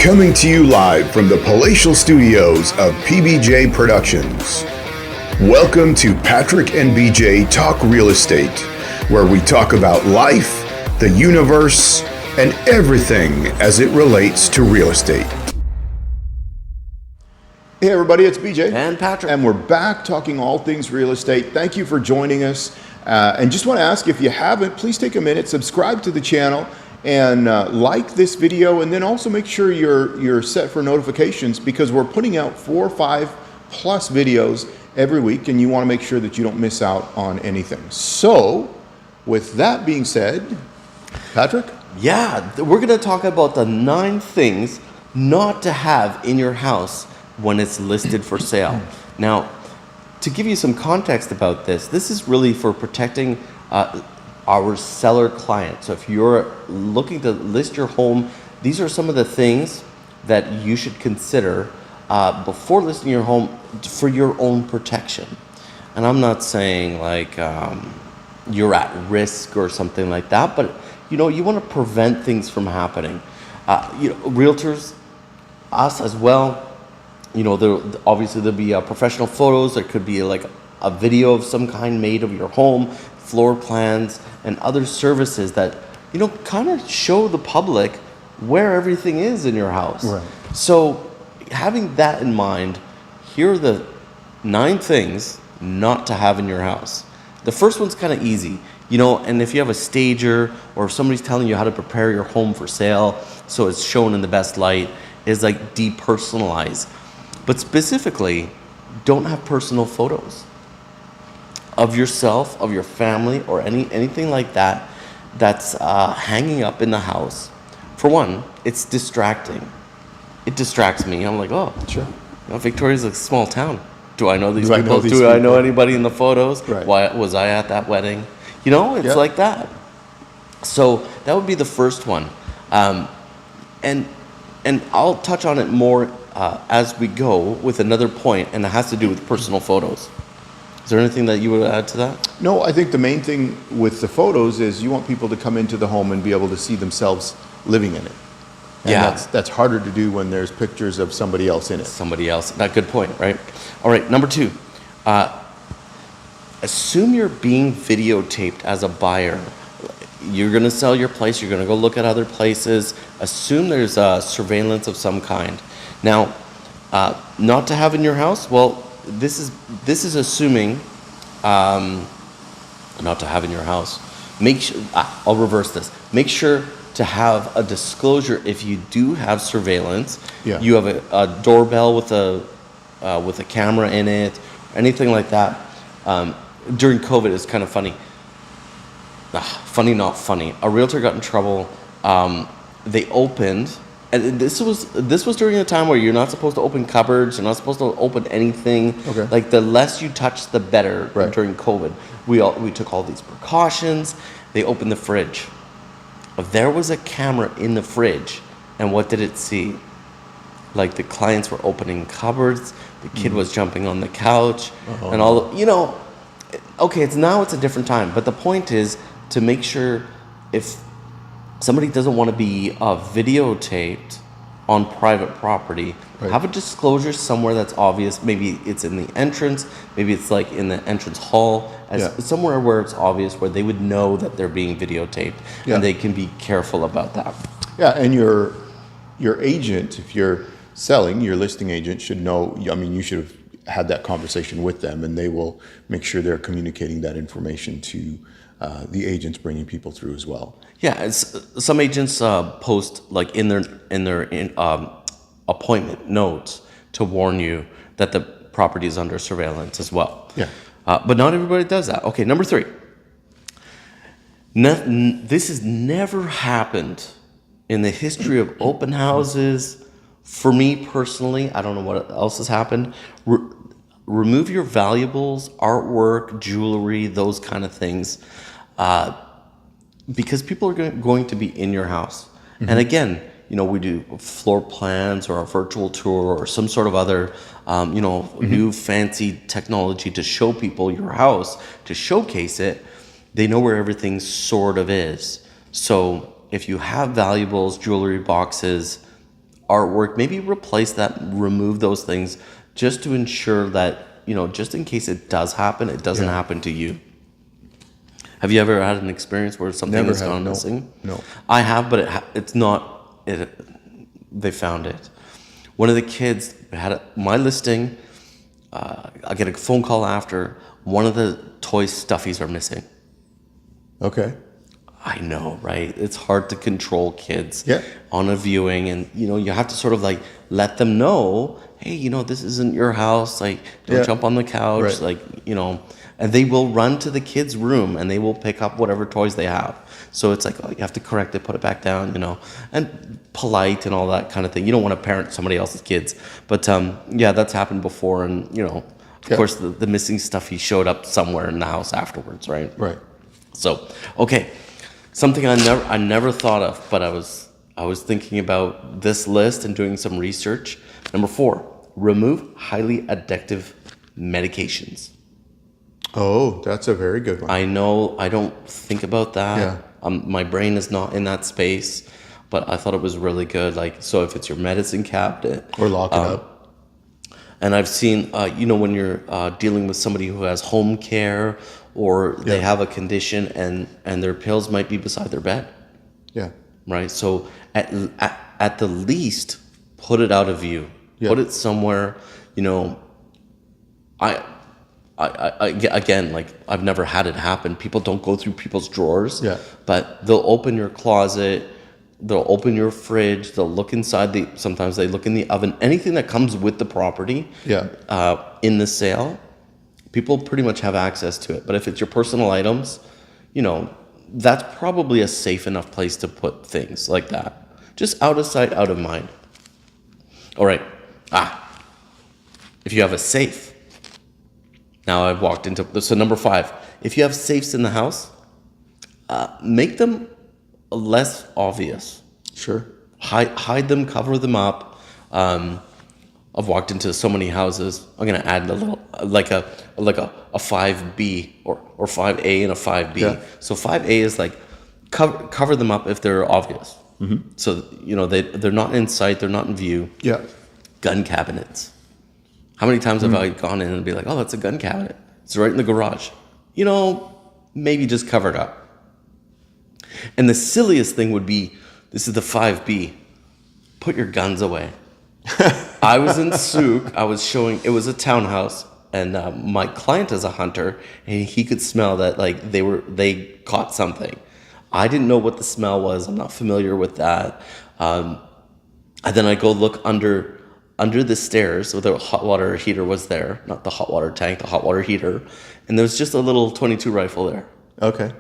Coming to you live from the palatial studios of PBJ Productions. Welcome to Patrick and BJ Talk Real Estate, where we talk about life, the universe, and everything as it relates to real estate. Hey everybody, it's BJ and Patrick, and we're back talking all things real estate. Thank you for joining us, and just want to ask, if you haven't, please take a minute, subscribe to the channel, and like this video, and then also make sure you're set for notifications, because we're putting out 4 or 5 plus videos every week, and you want to make sure that you don't miss out on anything. So with that being said, Patrick? Yeah, we're going to talk about the 9 things not to have in your house when it's listed for sale. Now, to give you some context about this is really for protecting our seller client. So if you're looking to list your home, these are some of the things that you should consider before listing your home for your own protection. And I'm not saying like you're at risk or something like that, but you want to prevent things from happening. Realtors, us as well, obviously there'll be professional photos. There could be like a video of some kind made of your home, floor plans, and other services that, kind of show the public where everything is in your house. Right. So having that in mind, here are the 9 things not to have in your house. The first one's kind of easy, and if you have a stager or if somebody's telling you how to prepare your home for sale so it's shown in the best light, is like depersonalize. But specifically, don't have personal photos of yourself, of your family, or anything like that that's hanging up in the house. For one, it's distracting. It distracts me. I'm like, oh, Sure. Victoria's a small town. Do I know these Do I people? know these Do I people? know anybody in the photos? Right. Why was I at that wedding? It's Yep. like that. So that would be the first one. And I'll touch on it more as we go with another point, and it has to do with personal photos. Is there anything that you would add to that? No, I think the main thing with the photos is you want people to come into the home and be able to see themselves living in it. And Yeah. that's harder to do when there's pictures of somebody else in it. Somebody else. That good point, right? All right, number 2. Assume you're being videotaped as a buyer. You're going to sell your place. You're going to go look at other places. Assume there's surveillance of some kind. Now, not to have in your house. Well, this is assuming not to have in your house. Make sure. I'll reverse this. Make sure to have a disclosure if you do have surveillance. Yeah. You have a doorbell with a camera in it, anything like that. During COVID, it's kind of funny. Funny, not funny. A realtor got in trouble. They opened, and this was during a time where you're not supposed to open cupboards. You're not supposed to open anything. Okay. Like the less you touch, the better. Right. During COVID, we took all these precautions. They opened the fridge. There was a camera in the fridge, and what did it see? Like the clients were opening cupboards. The kid was jumping on the couch, and all. Okay, it's a different time, but the point is to make sure if somebody doesn't want to be videotaped on private property, Right. have a disclosure somewhere that's obvious. Maybe it's in the entrance, maybe it's like in the entrance hall, somewhere where it's obvious, where they would know that they're being videotaped, Yeah. and they can be careful about that. Yeah, and your agent, if you're selling, your listing agent should know. You should have had that conversation with them, and they will make sure they're communicating that information to the agents bringing people through as well. Yeah, some agents post like in their appointment notes to warn you that the property is under surveillance as well. Yeah. But not everybody does that. Okay, number 3. This has never happened in the history of open houses. For me personally, I don't know what else has happened. Remove your valuables, artwork, jewelry, those kind of things, because people are going to be in your house. Mm-hmm. And again, we do floor plans or a virtual tour or some sort of other, new fancy technology to show people your house, to showcase it. They know where everything sort of is. So if you have valuables, jewelry boxes, artwork, maybe replace that, remove those things, just to ensure that, just in case it does happen, it doesn't happen to you. Have you ever had an experience where something has gone missing? No. I have, but it's not. They found it. One of the kids had my listing. I get a phone call after. One of the toy stuffies are missing. Okay. I know, right? It's hard to control kids Yeah. on a viewing, and you have to sort of like let them know, hey, this isn't your house. Like, don't jump on the couch. Right. Like, and they will run to the kids' room and they will pick up whatever toys they have. So it's like, oh, you have to correct it, put it back down, and polite and all that kind of thing. You don't want to parent somebody else's kids, but that's happened before, and of course the missing stuff, he showed up somewhere in the house afterwards, right? Right. So, okay. Something I never thought of, but I was thinking about this list and doing some research. Number 4, remove highly addictive medications. Oh, that's a very good one. I know I don't think about that. Yeah. My brain is not in that space, but I thought it was really good. Like, so if it's your medicine cabinet, Or lock it up. and I've seen, when you're dealing with somebody who has home care, or they have a condition and their pills might be beside their bed, Yeah. right? So at the least, put it out of view. Yeah. Put it somewhere. I again, like, I've never had it happen. People don't go through people's drawers. Yeah. But they'll open your closet. They'll open your fridge. They'll look inside sometimes they look in the oven. Anything that comes with the property. Yeah. In the sale, people pretty much have access to it. But if it's your personal items, that's probably a safe enough place to put things like that. Just out of sight, out of mind. All right. If you have a safe. Now I've walked into, so number 5, if you have safes in the house, make them less obvious. Sure. Hide them, cover them up. I've walked into so many houses. I'm gonna add a little, like a 5B or 5A and a 5B. Yeah. So 5A is like cover them up if they're obvious. Mm-hmm. So they're not in sight, they're not in view. Yeah. Gun cabinets. How many times have I gone in and be like, oh, that's a gun cabinet. It's right in the garage. Maybe just cover it up. And the silliest thing would be, this is the 5B, put your guns away. I was in Souk, it was a townhouse, and my client is a hunter, and he could smell that, like, they caught something. I didn't know what the smell was. I'm not familiar with that. And then I go look under the stairs, so the hot water heater was there, not the hot water tank, the hot water heater, and there was just a little .22 rifle there. Okay.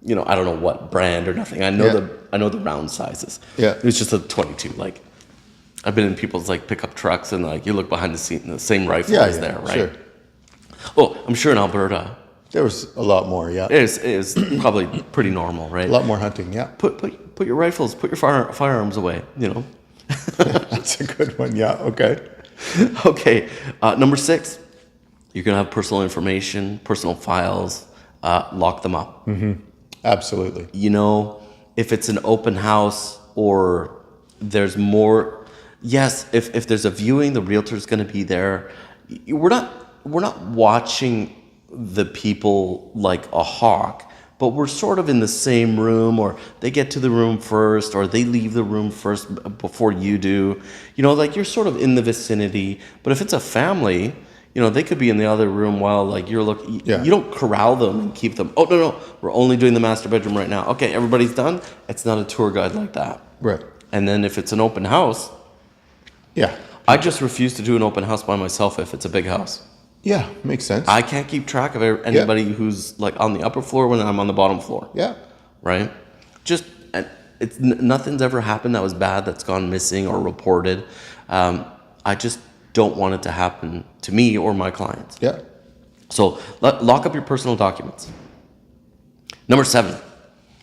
I don't know what brand or nothing. I know the round sizes. Yeah. It was just a .22. Like, I've been in people's like pickup trucks, and like you look behind the seat, and the same rifle is there, right? Sure. Oh, I'm sure in Alberta There was a lot more, yeah. it is probably pretty normal, right? A lot more hunting, yeah. Put your rifles, put your firearms away. That's a good one, yeah, okay. Okay, number 6, you're gonna have personal information, personal files. Lock them up. Absolutely. If it's an open house or there's more, yes, if there's a viewing, the realtor's going to be there. We're not watching the people like a hawk, but we're sort of in the same room, or they get to the room first, or they leave the room first before you do. Like, you're sort of in the vicinity. But if it's a family, they could be in the other room while, like, you're looking. Yeah. You don't corral them and keep them. Oh, no, we're only doing the master bedroom right now. Okay, everybody's done. It's not a tour guide like that. Right. And then if it's an open house, Yeah. I just refuse to do an open house by myself if it's a big house. Yeah, makes sense. I can't keep track of anybody who's, like, on the upper floor when I'm on the bottom floor. Yeah. Right? Nothing's ever happened that was bad that's gone missing or reported. I just don't want it to happen to me or my clients. Yeah. So lock up your personal documents. Number 7,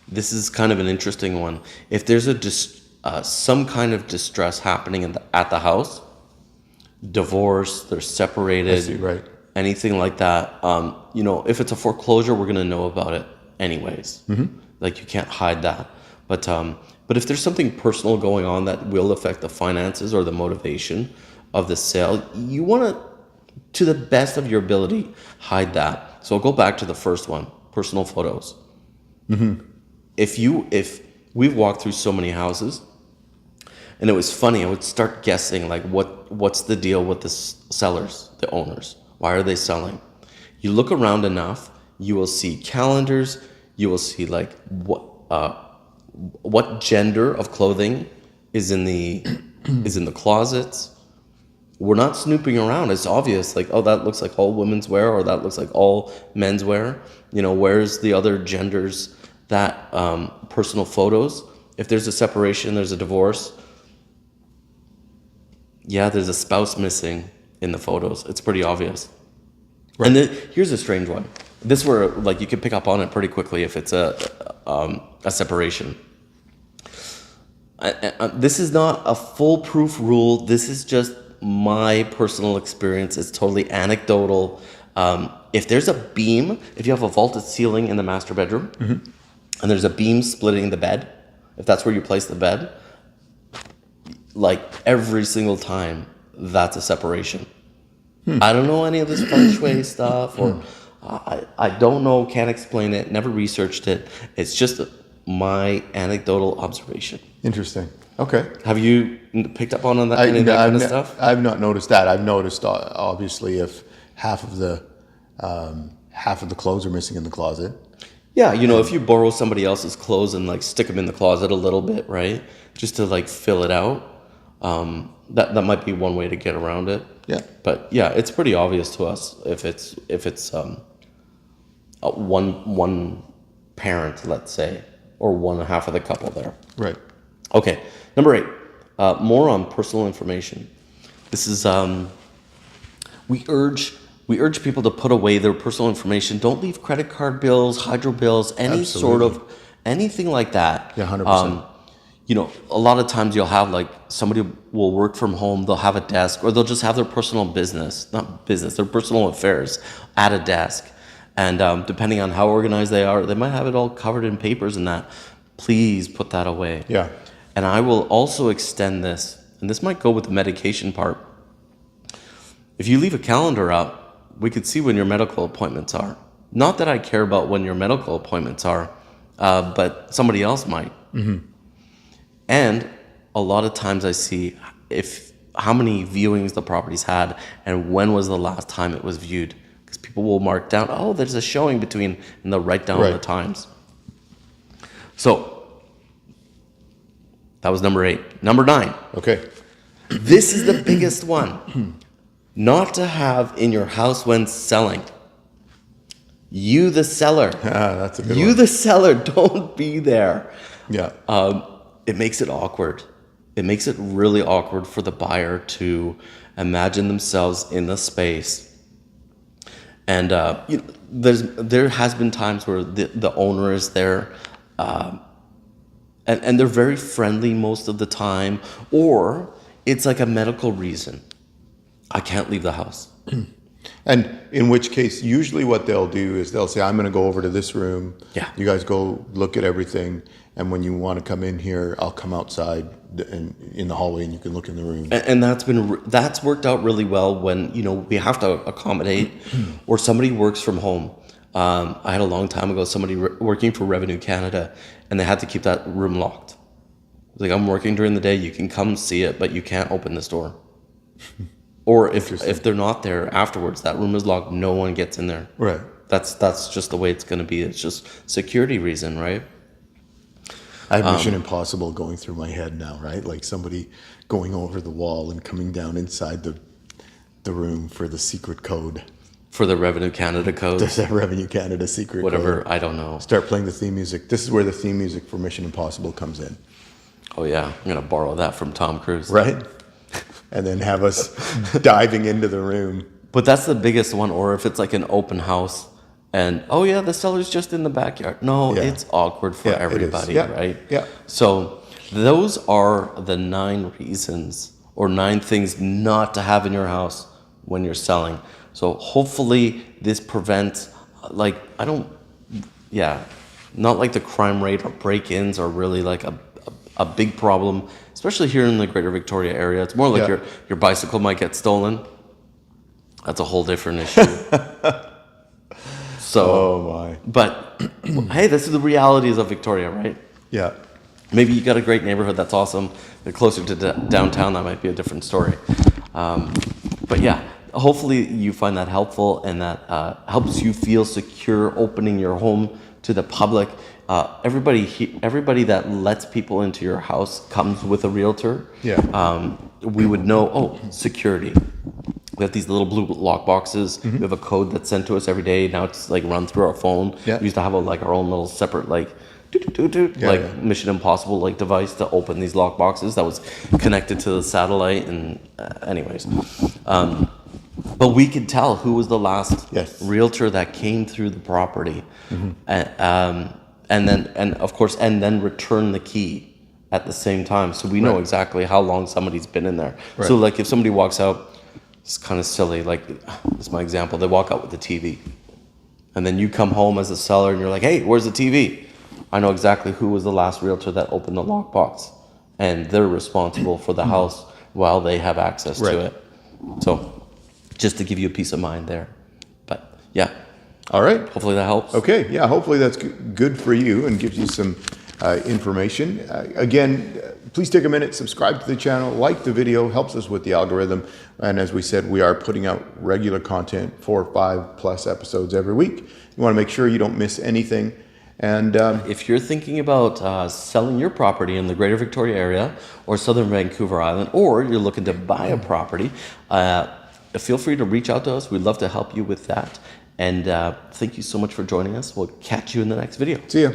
this is kind of an interesting one. If there's some kind of distress happening at the house, divorce, they're separated, I see, right. anything like that, if it's a foreclosure, we're going to know about it anyways. Mm-hmm. Like, you can't hide that. But But if there's something personal going on that will affect the finances or the motivation of the sale, you want to the best of your ability, hide that. So I'll go back to the first one, personal photos. If we've walked through so many houses, and it was funny, I would start guessing like what's the deal with the sellers, the owners? Why are they selling? You look around enough, you will see calendars, you will see like what gender of clothing is in the closets. We're not snooping around. It's obvious, like, oh, that looks like all women's wear, or that looks like all men's wear. Where's the other genders that personal photos? If there's a separation, there's a divorce. Yeah, there's a spouse missing in the photos. It's pretty obvious. Right. And then here's a strange one. This where like you can pick up on it pretty quickly if it's a separation. This is not a foolproof rule. This is just my personal experience. It's totally anecdotal. If there's a beam, if you have a vaulted ceiling in the master bedroom, and there's a beam splitting the bed, if that's where you place the bed, like every single time, that's a separation. I don't know any of this feng shui stuff, or I don't know, can't explain it, never researched it. It's just my anecdotal observation. Interesting. Okay. Have you picked up on that, any of that kind of stuff? I've not noticed that. I've noticed obviously if half of the clothes are missing in the closet. Yeah, if you borrow somebody else's clothes and like stick them in the closet a little bit, right, just to like fill it out, that might be one way to get around it. Yeah. But yeah, it's pretty obvious to us if it's one parent, let's say, or one half of the couple there. Right. Okay, number 8, more on personal information. This is we urge people to put away their personal information. Don't leave credit card bills, hydro bills, any Absolutely. sort of anything like that. Yeah, 100%. A lot of times you'll have like somebody will work from home, they'll have a desk, or they'll just have their personal their personal affairs at a desk. And depending on how organized they are, they might have it all covered in papers and that. Please put that away. Yeah. And I will also extend this, and this might go with the medication part. If you leave a calendar up, we could see when your medical appointments are. Not that I care about when your medical appointments are, but somebody else might. And a lot of times I see how many viewings the property's had and when was the last time it was viewed. Because people will mark down, oh, there's a showing between, and they'll write down the times. So that was number 8. Number 9. Okay. This is the biggest one. Not to have in your house when selling. You, the seller. That's a good one. You, the seller, don't be there. Yeah. It makes it awkward. It makes it really awkward for the buyer to imagine themselves in the space. And there has been times where the owner is there, and they're very friendly most of the time, or it's like a medical reason. I can't leave the house. And in which case, usually what they'll do is they'll say, I'm going to go over to this room. Yeah. You guys go look at everything. And when you want to come in here, I'll come outside and in the hallway and you can look in the room. And that's worked out really well when, we have to accommodate or somebody works from home. I had a long time ago, somebody working for Revenue Canada, and they had to keep that room locked. Like, I'm working during the day, you can come see it, but you can't open this door. Or if they're not there afterwards, that room is locked, no one gets in there. Right. That's just the way it's going to be. It's just security reason, right? I have Mission Impossible going through my head now, right? Like somebody going over the wall and coming down inside the room for the secret code. For the Revenue Canada code. There's that Revenue Canada secret Whatever, code. I don't know. Start playing the theme music. This is where the theme music for Mission Impossible comes in. Oh yeah, I'm going to borrow that from Tom Cruise. Right? And then have us diving into the room. But that's the biggest one, or if it's like an open house and, oh yeah, the seller's just in the backyard. No, it's awkward for everybody, right? Yeah. So those are the 9 reasons or 9 things not to have in your house when you're selling. So hopefully this prevents, not like the crime rate or break-ins are really like a a big problem, especially here in the Greater Victoria area. It's more like your bicycle might get stolen. That's a whole different issue. So, Oh my. but hey, this is the realities of Victoria, right? Yeah. Maybe you got a great neighborhood that's awesome. They're closer to downtown. That might be a different story. But yeah, hopefully you find that helpful and that helps you feel secure opening your home to the public. Everybody that lets people into your house comes with a realtor. Yeah. We would know, security. We have these little blue lock boxes. We have a code that's sent to us every day. Now it's like run through our phone. Yeah. We used to have our own little separate Mission Impossible device to open these lock boxes that was connected to the satellite. And anyways, but we could tell who was the last realtor that came through the property, and then return the key at the same time, so we know exactly how long somebody's been in there. Right. So if somebody walks out, it's kind of silly. This is my example. They walk out with the TV, and then you come home as a seller and you're like, "Hey, where's the TV?" I know exactly who was the last realtor that opened the lockbox, and they're responsible for the house while they have access to it. So, just to give you a peace of mind there. But yeah. All right. Hopefully that helps. Okay. Yeah. Hopefully that's good for you and gives you some information. Again, please take a minute, subscribe to the channel, like the video, helps us with the algorithm. And as we said, we are putting out regular content, 4 or 5+ episodes every week. You want to make sure you don't miss anything. And if you're thinking about selling your property in the Greater Victoria area or Southern Vancouver Island, or you're looking to buy a property, feel free to reach out to us. We'd love to help you with that. And thank you so much for joining us. We'll catch you in the next video. See ya.